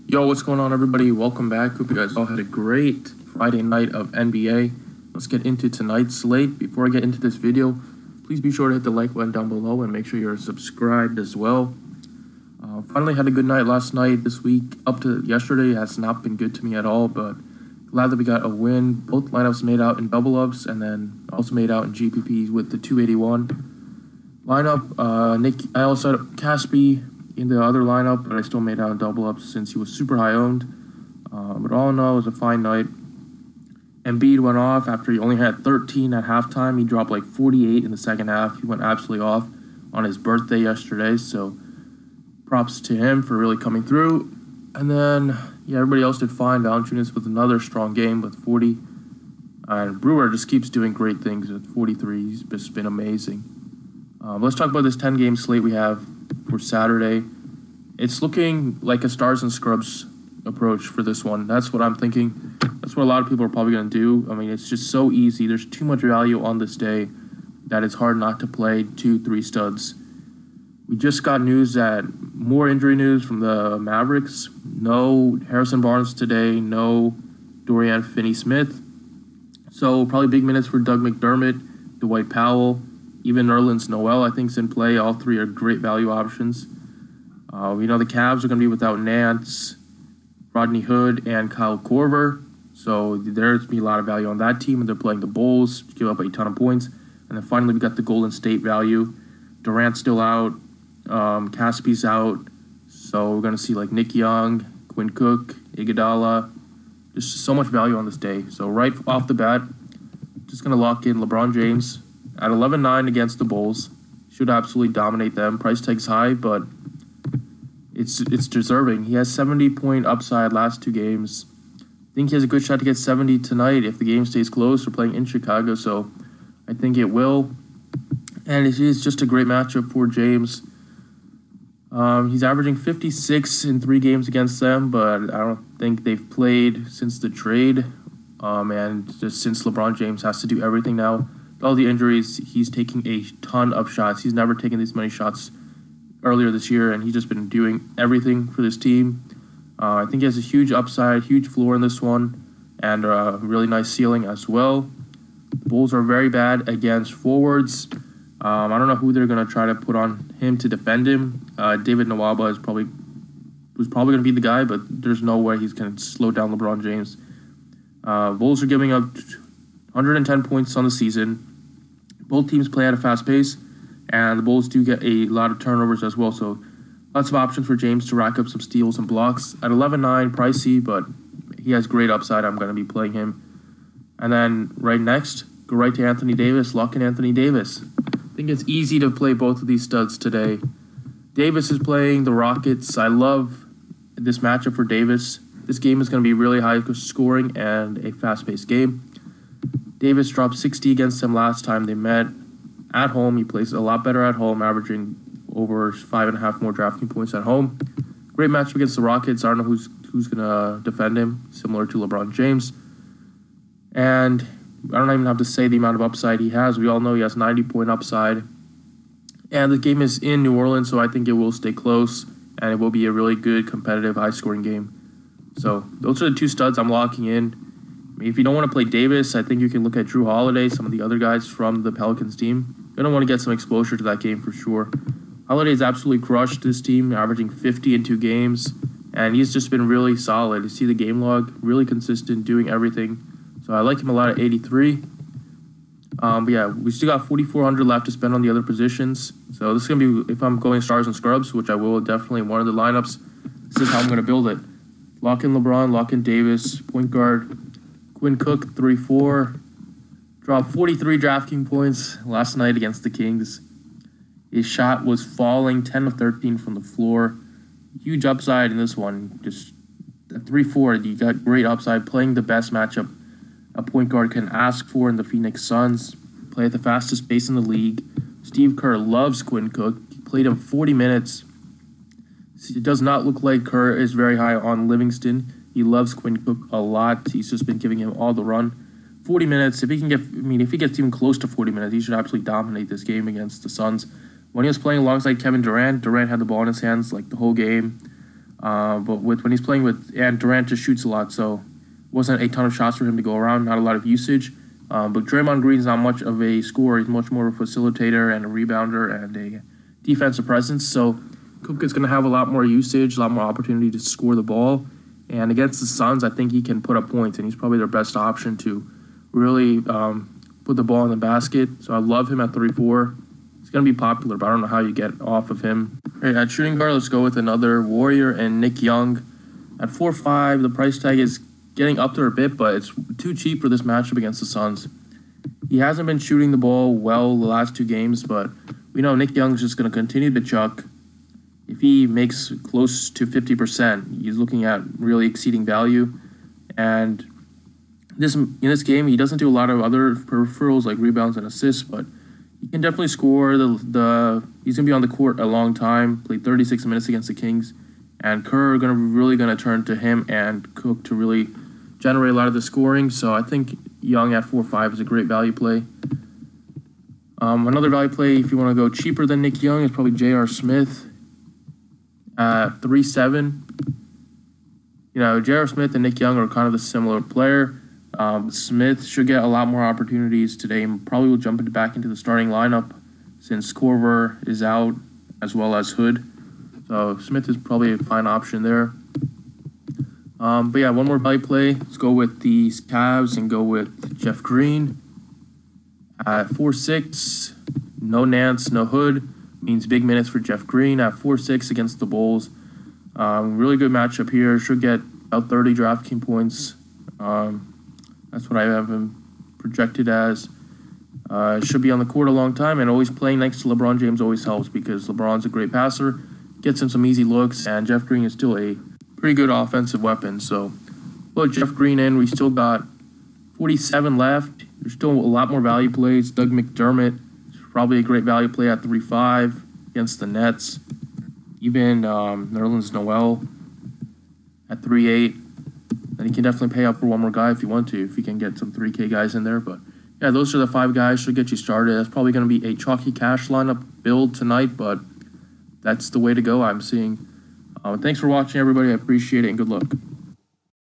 Yo, what's going on, everybody? Welcome back. Hope you guys all had a great Friday night of NBA. Let's get into tonight's slate. Before I get into this video, please be sure to hit the like button down below and make sure you're subscribed as well. Finally had a good night last night. This week, up to yesterday, has not been good to me at all, but glad that we got a win. Both lineups made out in double ups and then also made out in GPPs with the 281 lineup. I also had Caspi in the other lineup, but I still made out in double ups since he was super high owned. But all in all, it was a fine night. Embiid went off after he only had 13 at halftime. He dropped like 48 in the second half. He went absolutely off on his birthday yesterday, so props to him for really coming through. And then, yeah, everybody else did fine. Valanciunas with another strong game with 40. And Brewer just keeps doing great things at 43. He's just been amazing. Let's talk about this 10-game slate we have for Saturday. It's looking like a stars and scrubs approach for this one. That's what I'm thinking. That's what a lot of people are probably going to do. I mean, it's just so easy. There's too much value on this day that it's hard not to play 2-3 studs. We just got news that more injury news from the Mavericks. No Harrison Barnes today. No Dorian Finney-Smith. So probably big minutes for Doug McDermott, Dwight Powell, even Nerlens Noel, I think, is in play. All three are great value options. We know the Cavs are going to be without Nance, Rodney Hood, and Kyle Korver. So there's going to be a lot of value on that team, and they're playing the Bulls, give up a ton of points. And then finally, we got the Golden State value. Durant's still out. Caspi's out. So we're going to see like Nick Young, Quinn Cook, Iguodala. Just so much value on this day. So right off the bat, just going to lock in LeBron James at 11-9 against the Bulls. Should absolutely dominate them. Price tag's high, but it's deserving. He has 70-point upside last two games. I think he has a good shot to get 70 tonight if the game stays close. We're playing in Chicago, so I think it will. And it is just a great matchup for James. He's averaging 56 in 3 games against them, but I don't think they've played since the trade. And just since LeBron James has to do everything now, all the injuries, he's taking a ton of shots. He's never taken this many shots earlier this year, and he's just been doing everything for this team. I think he has a huge upside, huge floor in this one, and a really nice ceiling as well. The Bulls are very bad against forwards. I don't know who they're going to try to put on him to defend him. David Nwaba was probably going to be the guy, but there's no way he's going to slow down LeBron James. Bulls are giving up 110 points on the season. Both teams play at a fast pace, and the Bulls do get a lot of turnovers as well, so lots of options for James to rack up some steals and blocks. At 11-9, pricey, but he has great upside. I'm going to be playing him. And then right next, go right to Anthony Davis. Lock in Anthony Davis. I think it's easy to play both of these studs today. Davis is playing the Rockets. I love this matchup for Davis. This game is going to be really high scoring and a fast-paced game. Davis dropped 60 against them last time they met. At home, he plays a lot better at home, averaging over 5.5 more drafting points at home. Great matchup against the Rockets. I don't know who's going to defend him, similar to LeBron James. And I don't even have to say the amount of upside he has. We all know he has 90-point upside. And the game is in New Orleans, so I think it will stay close, and it will be a really good, competitive, high-scoring game. So those are the two studs I'm locking in. I mean, if you don't want to play Davis, I think you can look at Drew Holiday, some of the other guys from the Pelicans team. You're going to want to get some exposure to that game for sure. Holiday's absolutely crushed this team, averaging 50 in 2 games, and he's just been really solid. You see the game log, really consistent, doing everything. So I like him a lot at 83. But yeah, we still got 4,400 left to spend on the other positions. So this is going to be, if I'm going stars and scrubs, which I will definitely in one of the lineups, this is how I'm going to build it. Lock in LeBron, lock in Davis, point guard, Quinn Cook, 3-4. Dropped 43 DraftKings points last night against the Kings. His shot was falling 10 of 13 from the floor. Huge upside in this one. Just at 3-4, you got great upside. Playing the best matchup a point guard can ask for in the Phoenix Suns. Play at the fastest pace in the league. Steve Kerr loves Quinn Cook. He played him 40 minutes. It does not look like Kerr is very high on Livingston. He loves Quinn Cook a lot. He's just been giving him all the run. 40 minutes. If he gets even close to 40 minutes, he should absolutely dominate this game against the Suns. When he was playing alongside Kevin Durant, Durant had the ball in his hands like the whole game. But when he's playing with, and Durant just shoots a lot, so wasn't a ton of shots for him to go around, not a lot of usage. But Draymond Green's not much of a scorer. He's much more of a facilitator and a rebounder and a defensive presence. So Kuka's going to have a lot more usage, a lot more opportunity to score the ball. And against the Suns, I think he can put up points, and he's probably their best option to really put the ball in the basket. So I love him at 3-4. He's going to be popular, but I don't know how you get off of him. All right, at shooting guard, let's go with another Warrior and Nick Young. At 4-5, the price tag is getting up there a bit, but it's too cheap for this matchup against the Suns. He hasn't been shooting the ball well the last 2 games, but we know Nick Young's just going to continue to chuck. If he makes close to 50%, he's looking at really exceeding value. And in this game, he doesn't do a lot of other peripherals like rebounds and assists, but he can definitely score. He's going to be on the court a long time, played 36 minutes against the Kings. And Kerr are really going to turn to him and Cook to really generate a lot of the scoring. So I think Young at 4-5 is a great value play. Another value play, if you want to go cheaper than Nick Young, is probably J.R. Smith at 3-7. You know, J.R. Smith and Nick Young are kind of a similar player. Smith should get a lot more opportunities today and probably will jump back into the starting lineup since Korver is out as well as Hood. So Smith is probably a fine option there. But yeah, one more value play. Let's go with the Cavs and go with Jeff Green. At 4-6, no Nance, no Hood. Means big minutes for Jeff Green at 4-6 against the Bulls. Really good matchup here. Should get about 30 DraftKings points. That's what I have him projected as. Should be on the court a long time, and always playing next to LeBron James always helps because LeBron's a great passer, gets him some easy looks, and Jeff Green is still a pretty good offensive weapon. So put Jeff Green in. We still got 47 left. There's still a lot more value plays. Doug McDermott is probably a great value play at 3-5 against the Nets. Even Nerlens Noel at 3-8. And he can definitely pay up for one more guy if you want to, if you can get some 3K guys in there. But yeah, those are the 5 guys. Should get you started. That's probably going to be a chalky cash lineup build tonight, but that's the way to go, I'm seeing. Thanks for watching, everybody. I appreciate it, and good luck.